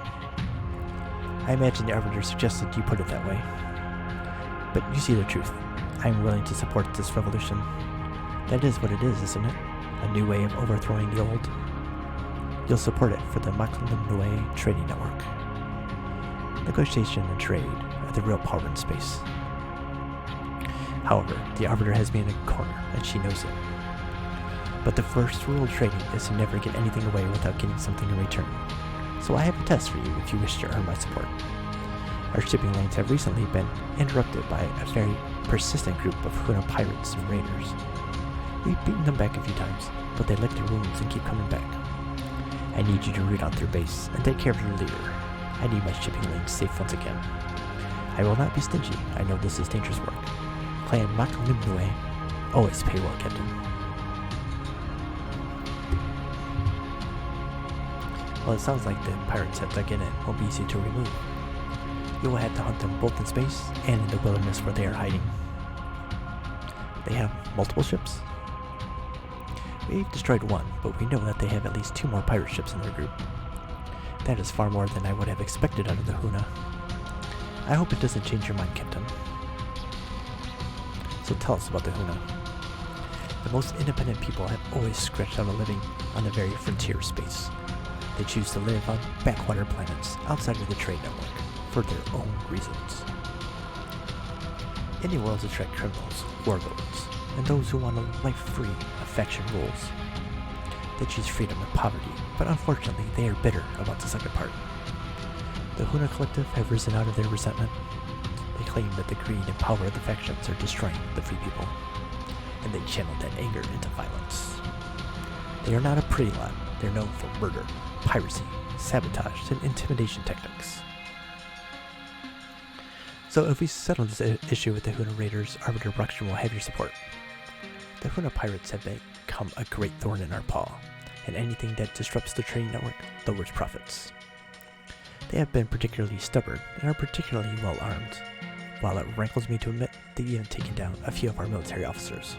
A: I imagine the Arbiter suggested you put it that way. But you see the truth. I am willing to support this revolution. That is what it is, isn't it? A new way of overthrowing the old. You'll support it for the Mach-Limnoe trading network. Negotiation and trade are the real power in space. However, the Arbiter has me in a corner, and she knows it. But the first rule of trading is to never get anything away without getting something in return. So I have a test for you if you wish to earn my support. Our shipping lanes have recently been interrupted by a very persistent group of Huna pirates and raiders. We've beaten them back a few times, but they lick their wounds and keep coming back. I need you to root out their base and take care of your leader. I need my shipping lanes safe once again. I will not be stingy. I know this is dangerous work. Clan Maklimnue. Always pay well, Captain. Well, it sounds like the pirates have dug in and won't be easy to remove. You will have to hunt them both in space and in the wilderness where they are hiding. They have multiple ships? We've destroyed one, but we know that they have at least 2 more pirate ships in their group. That is far more than I would have expected out of the Huna. I hope it doesn't change your mind, Captain. So tell us about the Huna. The most independent people have always scratched out a living on the very frontier of space. They choose to live on backwater planets outside of the trade network for their own reasons. Any worlds attract criminals, warlords, and those who want a life free of faction rules. They choose freedom and poverty, but unfortunately they are bitter about the second part. The Huna Collective have risen out of their resentment. They claim that the greed and power of the factions are destroying the free people, and they channel that anger into violence. They are not a pretty lot. They're known for murder, piracy, sabotage, and intimidation techniques. So if we settle this issue with the Huna Raiders, Arbiter Bruxton will have your support. The Huna pirates have become a great thorn in our paw, and anything that disrupts the trade network lowers profits. They have been particularly stubborn and are particularly well armed. While it rankles me to admit, they've even taken down a few of our military officers.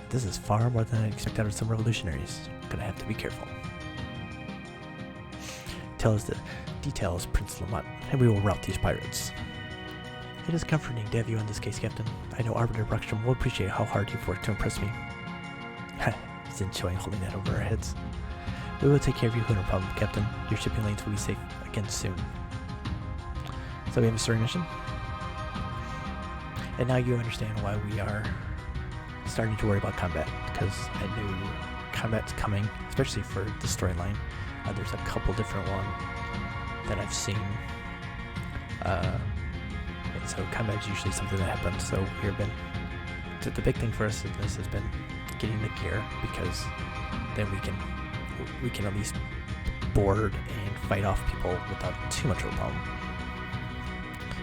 A: This is far more than I expect out of some revolutionaries. Gonna have to be careful. Tell us the details, Prince Lamont, and we will rout these pirates. It is comforting to have you on this case, Captain. I know Arbiter Bruxton will appreciate how hard you've worked to impress me. He's enjoying holding that over our heads. We will take care of you, no problem, Captain. Your shipping lanes will be safe again soon. So we have a story mission. And now you understand why we are starting to worry about combat, because I knew combat's coming, especially for the storyline. There's a couple different ones that I've seen. And so combat is usually something that happens. So we've been, the big thing for us in this has been getting the gear, because then we can at least board and fight off people without too much of a problem.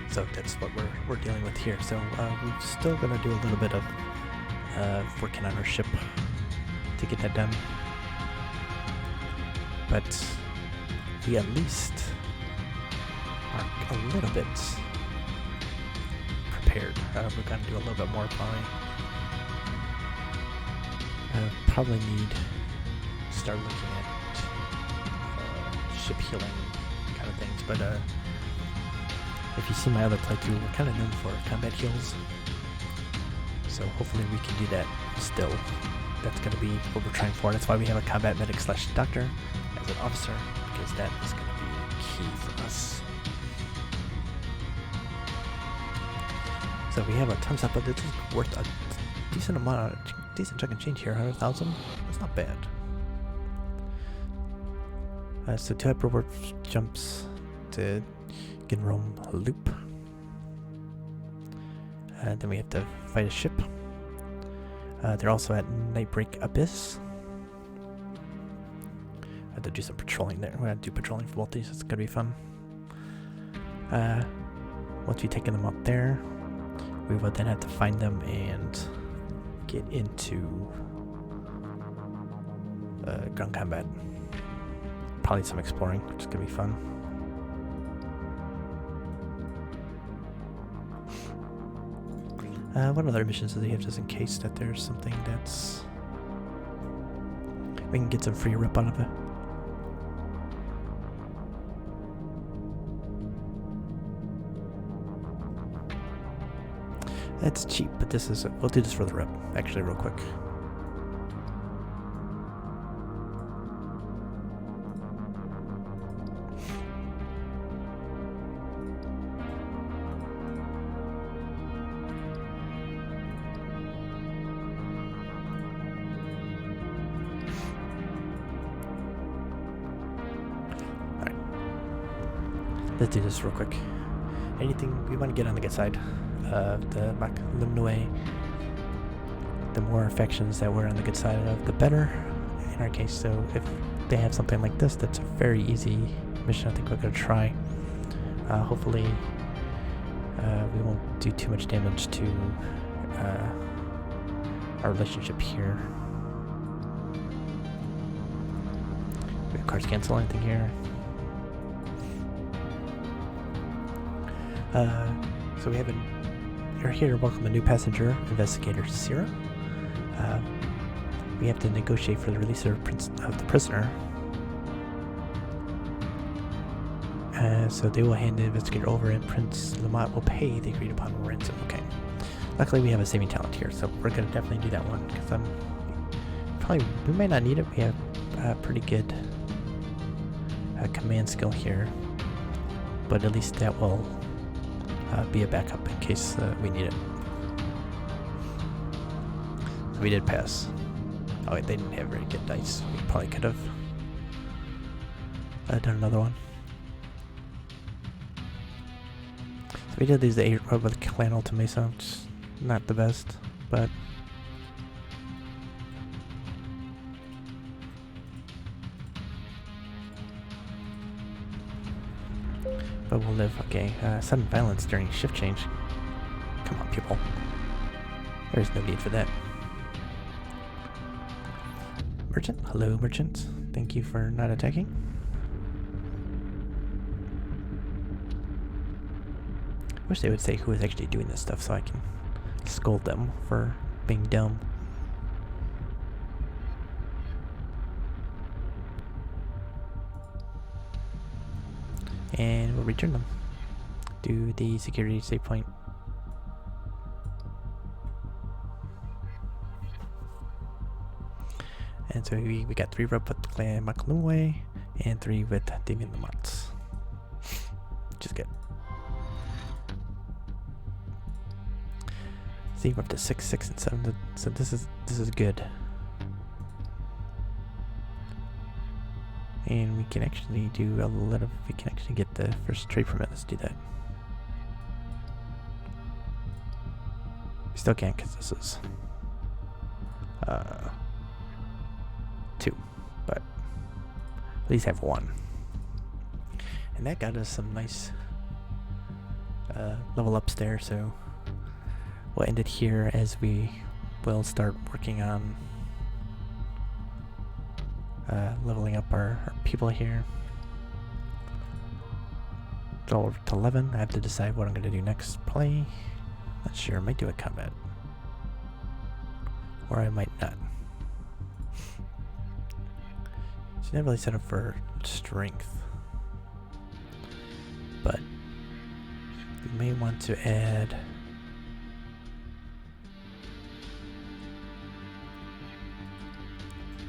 A: So that's what we're dealing with here. So we're still gonna do a little bit of working on our ship to get that done, but we at least are a little bit prepared. We're gonna do a little bit more plowing. Probably need to start looking at ship healing kind of things, but if you see my other playthrough, we're kind of known for combat heals, so hopefully we can do that still. That's going to be what we're trying for. That's why we have a combat medic / doctor as an officer, because that is going to be key for us. So we have a ton of stuff, but this is worth a decent amount, decent chunk of change here. 100,000. That's not bad. So 2 hyperwarp jumps to Ginrome Loop. Then we have to fight a ship. They're also at Nightbreak Abyss. I have to do some patrolling there. We're going to do patrolling for both these. It's going to be fun. Once we've taken them up there, we will then have to find them and get into ground combat. Probably some exploring, which is going to be fun. What other missions does he have, just in case that there's something that's... we can get some free rep out of it. That's cheap, but this is... we'll do this for the rep, actually, real quick. Let's do this real quick. Anything we want to get on the good side of the Maklimnue. The more factions that we're on the good side of, the better in our case. So if they have something like this, that's a very easy mission I think we're going to try. Hopefully we won't do too much damage to our relationship here. We have cards cancel anything here. So we have you're here to welcome a new passenger, Investigator Sierra. We have to negotiate for the release of the prisoner. So they will hand the investigator over and Prince Lamont will pay the agreed upon ransom. Okay. Luckily we have a saving talent here, so we're going to definitely do that one. Because we might not need it. We have a pretty good command skill here. But at least that will be a backup in case we need it. So we did pass. Oh wait, they didn't have very good dice. We probably could have done another one. So we did these 8 with Clan Ultimesa, which is not the best, but we'll live. Okay, sudden violence during shift change. Come on, people. There's no need for that. Merchant? Hello, merchant. Thank you for not attacking. I wish they would say who is actually doing this stuff so I can scold them for being dumb. And we'll return them to the security save point. And so we got 3 rep with Clan Makalumwe and 3 with Damien Lamont. Which is good. See, we're up to 6, 6, and 7. So this is good. And we can actually do a little. We can actually get the first trade permit. Let's do that. We still can't because this is 2, but at least have 1. And that got us some nice level ups there. So we'll end it here as we will start working on leveling up our people here. It's all over to 11. I have to decide what I'm going to do next. Probably, not sure. I might do a combat. Or I might not. So not really set up for strength. But we may want to add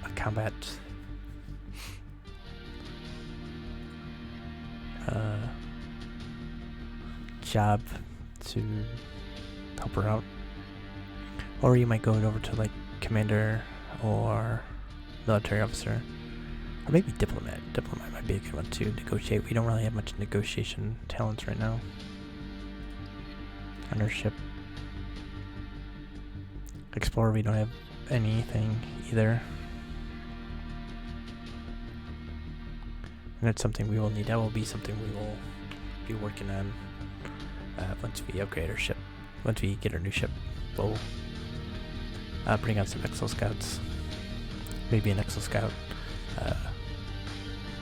A: a combat job to help her out. Or you might go over to like commander or military officer. Or maybe diplomat. Diplomat might be a good one to negotiate. We don't really have much negotiation talents right now on our ship. Explorer, we don't have anything either. And that's something we will need. That will be something we will be working on once we upgrade our ship. Once we get our new ship, we'll bring out some Exo Scouts. Maybe an Exo Scout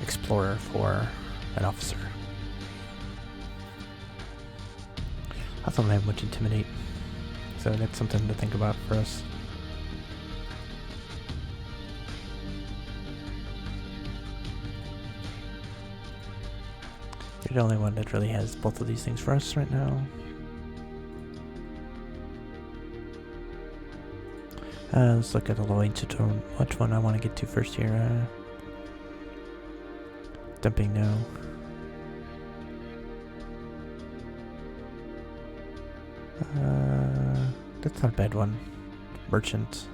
A: explorer for an officer. I also don't have much Intimidate, so that's something to think about for us. You're the only one that really has both of these things for us right now. Let's look at the low ancient tone. Which one I want to get to first here? Dumping now. That's not a bad one. Merchant.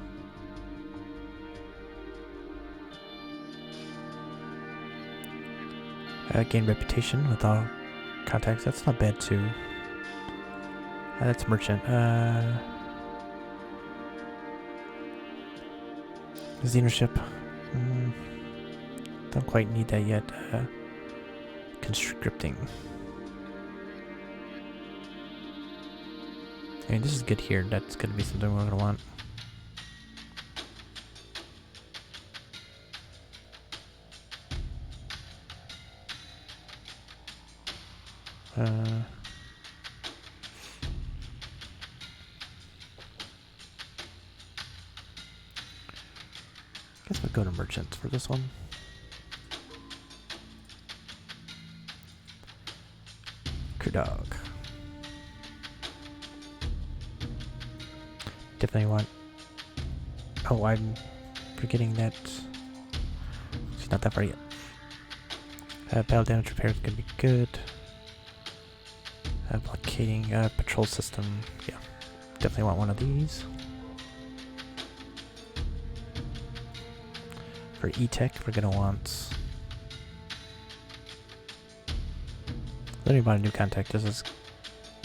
A: Gain reputation with all contacts. That's not bad too. That's merchant. Xenoship. Don't quite need that yet. conscripting. I mean, this is good here. That's going to be something we're going to want. Guess we'll go to merchants for this one. Crew dog. Definitely want. Oh, I'm forgetting that. It's not that far yet. Battle damage repair is going to be good. Blockading patrol system. Yeah, definitely want one of these. For E-Tech, we're going to want. Learning about a new contact. This is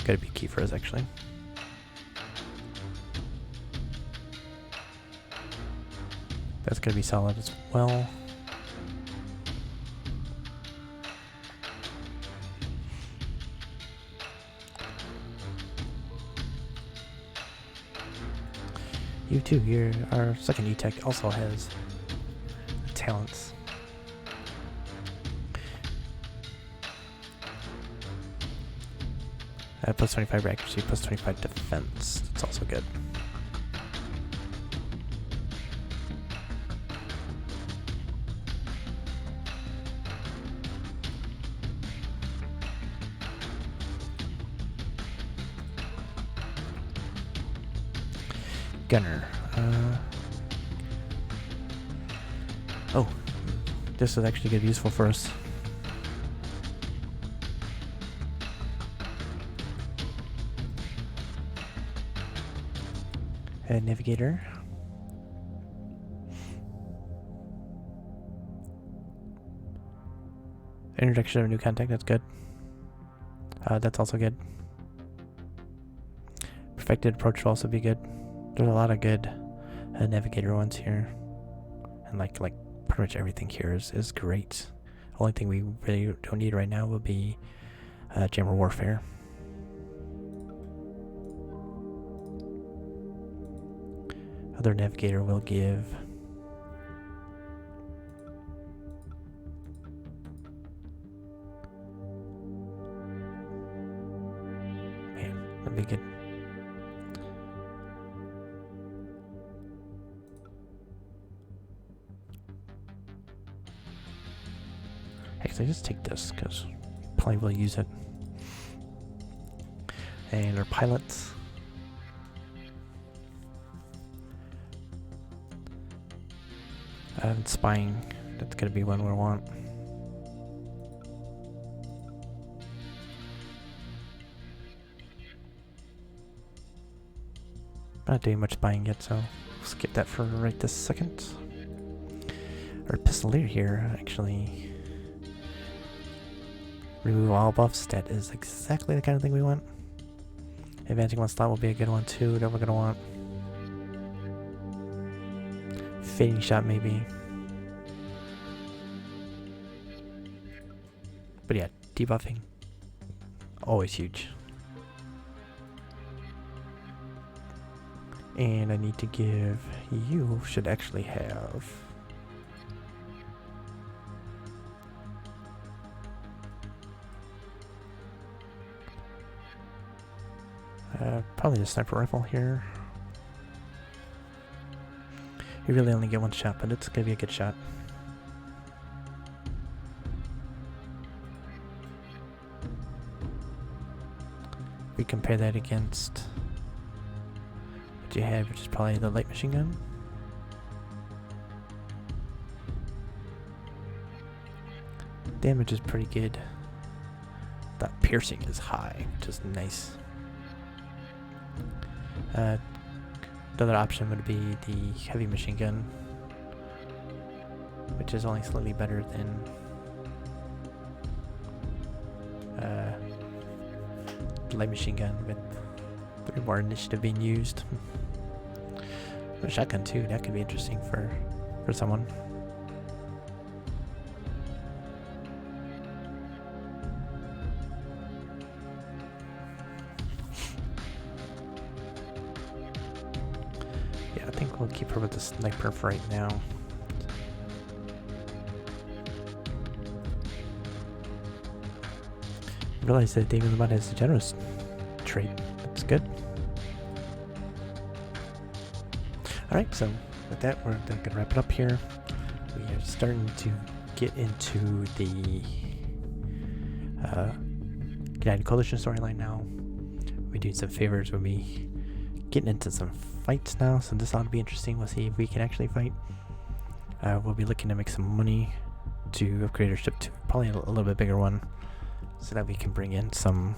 A: going to be key for us, actually. That's going to be solid as well. You too, our second E-Tech also has talents. Plus 25 accuracy, plus 25 defense. That's also good. Gunner. Oh, this is actually going to be useful for us. Navigator. Introduction of a new contact, that's good. That's also good. Perfected approach will also be good. There's a lot of good navigator ones here. And like pretty much everything here is great. Only thing we really don't need right now will be jammer warfare. Other navigator will give man, that'd be good. Actually, just take this because probably will use it. And our pilots. Spying, that's going to be one we want. Not doing much spying yet, so we'll skip that for right this second. Our pistolier here, actually. Remove all buffs, that is exactly the kind of thing we want. Advancing one slot will be a good one too, that we're going to want. Fading shot maybe. But yeah, debuffing. Always huge. And I need to give you should actually have probably the sniper rifle here. You really only get one shot, but it's gonna be a good shot. We compare that against what you have, which is probably the light machine gun. Damage is pretty good. That piercing is high, which is nice. The other option would be the heavy machine gun, which is only slightly better than the light machine gun, with 3 more initiative being used. A shotgun too, that could be interesting for someone. we'll keep her with the sniper for right now. I realized that David Lamont has a generous trait. That's good. Alright, so with that, we're going to wrap it up here. We are starting to get into the United Coalition storyline now. We're doing some favors. We'll be getting into some fights now, so this ought to be interesting. We'll see if we can actually fight. We'll be looking to make some money to upgrade our ship to probably a little bit bigger one, so that we can bring in some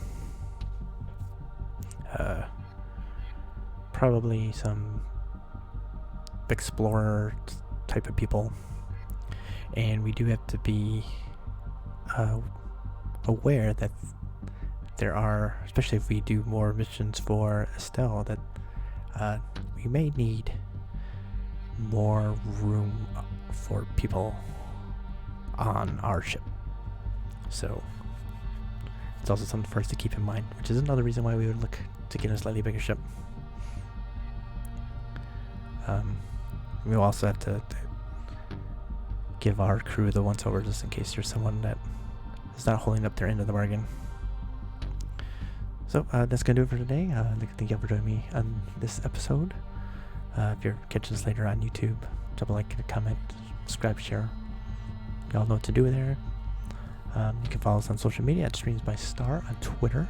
A: probably some explorer type of people. And we do have to be aware that there are, especially if we do more missions for Estelle, that we may need more room for people on our ship. So it's also something for us to keep in mind, which is another reason why we would look to get a slightly bigger ship. We'll also have to give our crew the once over, just in case there's someone that is not holding up their end of the bargain. So that's going to do it for today. I'd like to thank you for joining me on this episode. If you're catching this later on YouTube, drop a like, a comment, subscribe, share. Y'all know what to do there. You can follow us on social media at Streams by Star on Twitter.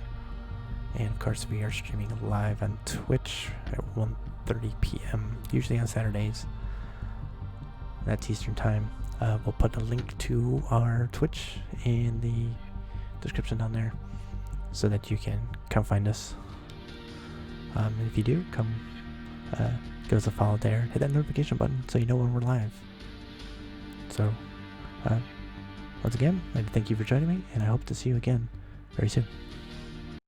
A: And of course, we are streaming live on Twitch at 1:30 p.m., usually on Saturdays. That's Eastern Time. We'll put a link to our Twitch in the description down there, so that you can come find us. And if you do, come give us a follow there. Hit that notification button so you know when we're live. So, once again, I'd like to thank you for joining me, and I hope to see you again very soon.